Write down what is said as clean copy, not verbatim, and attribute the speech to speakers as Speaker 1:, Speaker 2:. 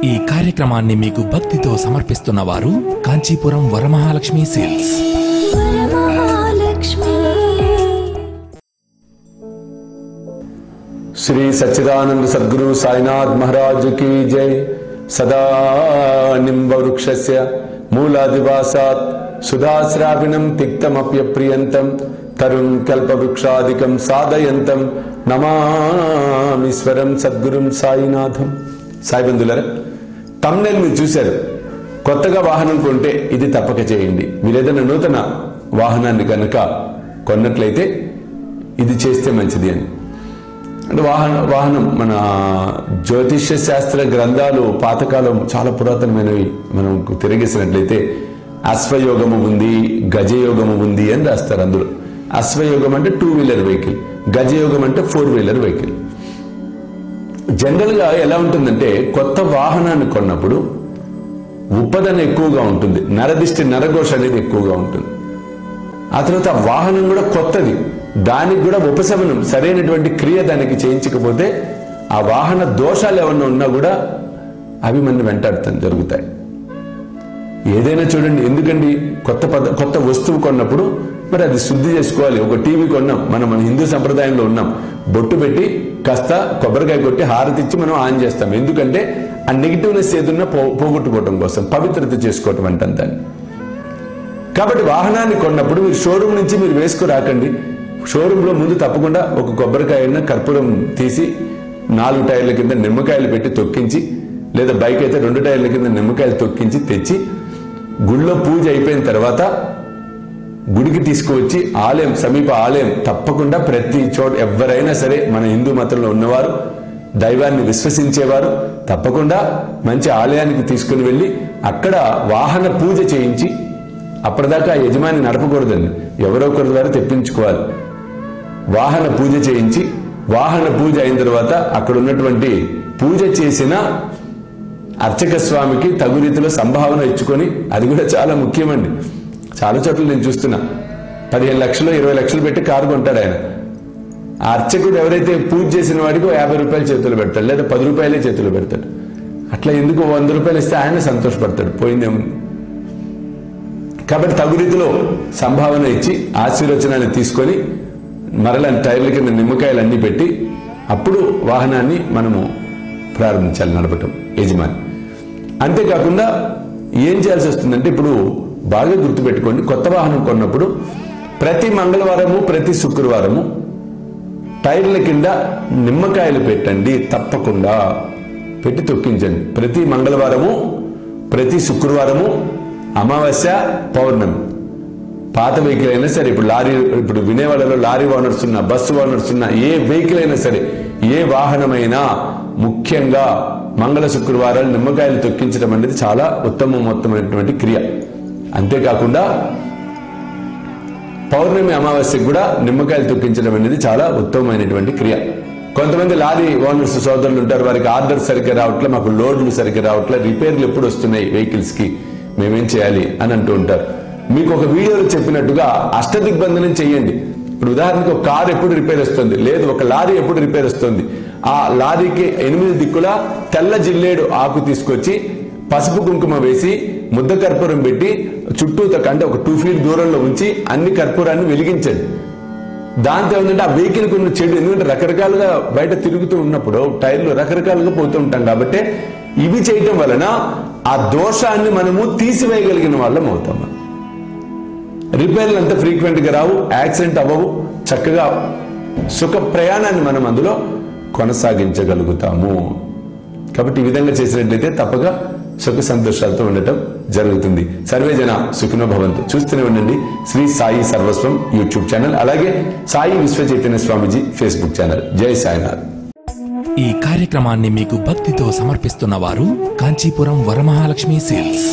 Speaker 1: ఈ కార్యక్రమాన్ని మీకు భక్తితో సమర్పిస్తున్న వారు కాంచీపురం వరమహాలక్ష్మి సేల్స్.
Speaker 2: श्री सच्चिदानंद सद्गुरु साईनाथ महाराज की जय। सदा निम्ब वृक्षस्य मूलादिवासात् सुधाश्राविणं तिक्तमप्यप्रियन्तं तरुं कल्पवृक्षादिकं साधयन्तं नमामीश्वरं सद्गुरुं साईनाथं. సాయి బంధువులారా, తమ్నెల్ మీరు చూశారు. కొత్తగా వాహనం కొంటే ఇది తప్పక చేయండి. మీరు ఏదైనా నూతన వాహనాన్ని కనుక కొన్నట్లయితే ఇది చేస్తే మంచిది అని. అంటే వాహనం మన జ్యోతిష్య శాస్త్ర గ్రంథాలు పాతకాలం చాలా పురాతనమైనవి మనం తిరిగేసినట్లయితే అశ్వయోగము ఉంది, గజయోగము ఉంది అని రాస్తారు. అందులో అశ్వయోగం అంటే 2 వీలర్ వెహికల్, గజయోగం అంటే 4 వీలర్ వెహికల్. జనరల్గా ఎలా ఉంటుందంటే కొత్త వాహనాన్ని కొన్నప్పుడు ఉపదన ఎక్కువగా ఉంటుంది, నరదిష్టి నరఘోష అనేది ఎక్కువగా ఉంటుంది. ఆ తర్వాత ఆ వాహనం కూడా కొత్తది, దానికి కూడా ఉపశమనం సరైనటువంటి క్రియ దానికి చేయించకపోతే ఆ వాహన దోషాలు ఏమన్నా ఉన్నా కూడా అవి మన వెంటాడుతాం జరుగుతాయి. ఏదైనా చూడండి, ఎందుకండి కొత్త వస్తువు కొన్నప్పుడు మరి అది శుద్ధి చేసుకోవాలి. ఒక టీవీ కొన్నాం, మన హిందూ సంప్రదాయంలో ఉన్నాం, బొట్టు పెట్టి కాస్త కొబ్బరికాయ కొట్టి హారతి ఇచ్చి మనం ఆన్ చేస్తాం. ఎందుకంటే ఆ నెగిటివ్నెస్ ఏదున్నా పోగొట్టుకోవటం కోసం, పవిత్రత చేసుకోవటం అంటాం దాన్ని. కాబట్టి వాహనాన్ని కొన్నప్పుడు మీరు షోరూమ్ నుంచి మీరు వేసుకురాకండి. షోరూంలో ముందు తప్పకుండా ఒక కొబ్బరికాయ కర్పూరం తీసి 4 టైర్ల కింద నిమ్మకాయలు పెట్టి తొక్కించి, లేదా బైక్ అయితే 2 టైర్ల కింద నిమ్మకాయలు తొక్కించి తెచ్చి గుళ్ళో పూజ అయిపోయిన తర్వాత గుడికి తీసుకువచ్చి ఆలయం, సమీప ఆలయం తప్పకుండా ప్రతి చోట ఎవరైనా సరే మన హిందూ మతంలో ఉన్నవారు, దైవాన్ని విశ్వసించేవారు తప్పకుండా మంచి ఆలయానికి తీసుకుని వెళ్ళి అక్కడ వాహన పూజ చేయించి, అప్పటిదాకా యజమాని నడపకూడదండి, ఎవరో ఒకరి ద్వారా తెప్పించుకోవాలి. వాహన పూజ చేయించి, వాహన పూజ అయిన తర్వాత అక్కడ ఉన్నటువంటి పూజ చేసిన అర్చక స్వామికి తగు రీతిలో సంభావన ఇచ్చుకొని, అది కూడా చాలా ముఖ్యమండి. చాలా చోట్ల నేను చూస్తున్నా 15 లక్షలు 20 లక్షలు పెట్టి కారు కొంటాడు ఆయన. ఆ అర్చకుడు ఎవరైతే పూజ చేసిన వాడికి 50 రూపాయలు చేతులు పెడతాడు, లేదా 10 రూపాయలే చేతులు పెడతాడు. అట్లా ఎందుకు 100 రూపాయలు ఇస్తే ఆయన సంతోషపడతాడు, పోయిందేమో. కాబట్టి తగు రీతిలో సంభావన ఇచ్చి ఆశీర్వచనాన్ని తీసుకొని మరలా టైర్ల కింద నిమ్మకాయలు అన్నీ పెట్టి అప్పుడు వాహనాన్ని మనము ప్రారంభించాలి నడపటం యజమాని. అంతేకాకుండా ఏం చేయాల్సి వస్తుందంటే, ఇప్పుడు బాగా గుర్తుపెట్టుకోండి, కొత్త వాహనం కొన్నప్పుడు ప్రతి మంగళవారము ప్రతి శుక్రవారము టైర్ల కింద నిమ్మకాయలు పెట్టండి, తప్పకుండా పెట్టి తొక్కించండి. ప్రతి మంగళవారము ప్రతి శుక్రవారము, అమావాస్య, పౌర్ణమి. పాత వెహికల్ అయినా సరే, ఇప్పుడు వినేవాళ్ళలో లారీ ఓనర్స్ ఉన్నా, బస్సు ఓనర్స్ ఉన్నా, ఏ వెహికల్ అయినా సరే, ఏ వాహనమైనా ముఖ్యంగా మంగళ శుక్రవారాలు నిమ్మకాయలు తొక్కించడం అనేది చాలా ఉత్తమమైనటువంటి క్రియ. అంతేకాకుండా పౌర్ణమి అమావాస్యకు కూడా నిమ్మకాయలు తొక్కించడం అనేది చాలా ఉత్తమమైనటువంటి క్రియ. కొంతమంది లారీ ఓనర్స్ సోదరులు ఉంటారు, వారికి ఆర్డర్ సరిగ్గా రావట్లే, మాకు లోడ్లు సరిగ్గా రావట్లే, రిపేర్లు ఎప్పుడు వస్తున్నాయి వెహికల్స్ కి, మేమేం చేయాలి అని అంటూ ఉంటారు. మీకు ఒక వీడియోలో చెప్పినట్టుగా అష్టదిగ్బంధనం చేయండి. ఇప్పుడు ఉదాహరణకు ఒక కారు ఎప్పుడు రిపేర్ వస్తుంది, లేదు ఒక లారీ ఎప్పుడు రిపేర్ వస్తుంది, ఆ లారీకి 8 దిక్కుల తెల్ల జిల్లేడు ఆకు తీసుకొచ్చి పసుపు కుంకుమ వేసి ముద్ద కర్పూరం పెట్టి చుట్టూ అంటే ఒక 2 ఫీట్ దూరంలో ఉంచి అన్ని కర్పూరాన్ని వెలిగించండి. దాంతో ఏమంటే ఆ వెహికల్కి ఉన్న చెడు, ఎందుకంటే రకరకాలుగా బయట తిరుగుతూ ఉన్నప్పుడు టైర్లు రకరకాలుగా పోతూ ఉంటాం కాబట్టి ఇవి చేయటం వలన ఆ దోషాన్ని మనము తీసివేయగలిగిన వాళ్ళం అవుతాం. రిపేర్లు అంత ఫ్రీక్వెంట్ గా రావు, యాక్సిడెంట్ అవ్వవు, చక్కగా సుఖ ప్రయాణాన్ని మనం అందులో కొనసాగించగలుగుతాము. కాబట్టి ఈ విధంగా చేసినట్లయితే తప్పక సుఖ సంతోషాలతో ఉండటం జరుగుతుంది. సర్వే జన సుఖినో భవంతు. చూస్తూనే ఉండండి శ్రీ సాయి సర్వస్వం యూట్యూబ్ ఛానల్, అలాగే సాయి విశ్వ చైతన్య స్వామిజీ ఫేస్బుక్ ఛానల్. జై సాయినాథ్.
Speaker 1: ఈ కార్యక్రమాన్ని మీకు భక్తితో సమర్పిస్తున్న వారు కాంచీపురం వరమహాలక్ష్మి సేల్స్.